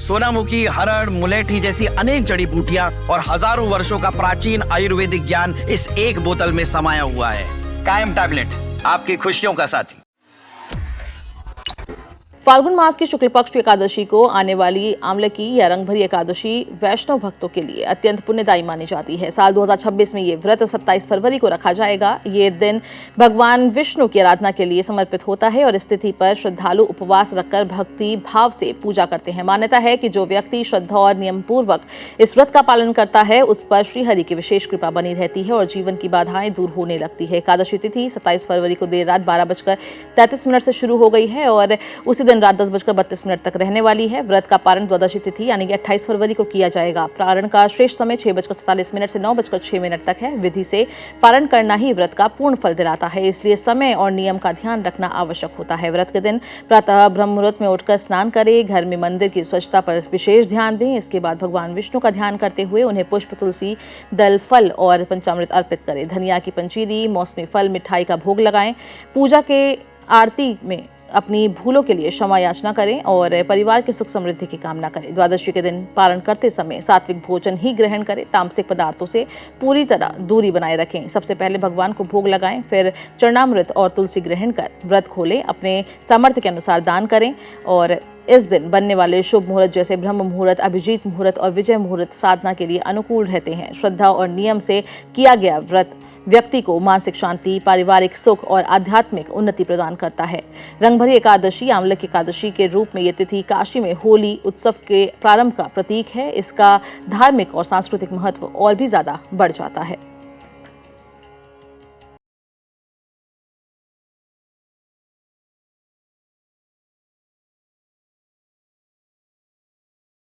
सोनामुखी, हरड़, मुलेठी जैसी अनेक जड़ी बूटियां और हजारों वर्षों का प्राचीन आयुर्वेदिक ज्ञान इस एक बोतल में समाया हुआ है। कायम टैबलेट, आपकी खुशियों का साथी। फाल्गुन मास की शुक्ल पक्ष की एकादशी को आने वाली आमलकी या रंगभरी एकादशी वैष्णव भक्तों के लिए अत्यंत पुण्यदायी मानी जाती है। साल 2026 में ये व्रत 27 फरवरी को रखा जाएगा। ये दिन भगवान विष्णु की आराधना के लिए समर्पित होता है और इस तिथि पर श्रद्धालु उपवास रखकर भक्ति भाव से पूजा करते हैं। मान्यता है कि जो व्यक्ति श्रद्धा और नियम पूर्वक इस व्रत का पालन करता है उस पर श्रीहरि की विशेष कृपा बनी रहती है और जीवन की बाधाएं दूर होने लगती है। एकादशी तिथि 27 फरवरी को देर रात 12:33 से शुरू हो गई है और उसी रात 10:32 तक रहने वाली है। व्रत का पारण द्वादशी तिथि यानी कि 28 फरवरी को किया जाएगा। पारण का श्रेष्ठ समय 6:47 से 9:06 तक है। विधि से पारण करना ही व्रत का पूर्ण फल दिलाता है, इसलिए समय और नियम का ध्यान रखना आवश्यक होता है। व्रत के दिन प्रातः ब्रह्म मुहूर्त में उठकर स्नान करें, घर में मंदिर की स्वच्छता पर विशेष ध्यान दें। इसके बाद भगवान विष्णु का ध्यान करते हुए उन्हें पुष्प, तुलसी दल, फल और पंचामृत अर्पित करें। धनिया की पंजीरी, मौसमी फल, मिठाई का भोग लगाएं। पूजा के आरती में अपनी भूलों के लिए क्षमा याचना करें और परिवार के सुख समृद्धि की कामना करें। द्वादशी के दिन पारण करते समय सात्विक भोजन ही ग्रहण करें। तामसिक पदार्थों से पूरी तरह दूरी बनाए रखें। सबसे पहले भगवान को भोग लगाएं, फिर चरणामृत और तुलसी ग्रहण कर व्रत खोलें। अपने सामर्थ्य के अनुसार दान करें और इस दिन बनने वाले शुभ मुहूर्त जैसे ब्रह्म मुहूर्त, अभिजीत मुहूर्त और विजय मुहूर्त साधना के लिए अनुकूल रहते हैं। श्रद्धा और नियम से किया गया व्रत व्यक्ति को मानसिक शांति, पारिवारिक सुख और आध्यात्मिक उन्नति प्रदान करता है। रंगभरी एकादशी आमलकी एकादशी के रूप में ये तिथि काशी में होली उत्सव के प्रारंभ का प्रतीक है। इसका धार्मिक और सांस्कृतिक महत्व और भी ज्यादा बढ़ जाता है।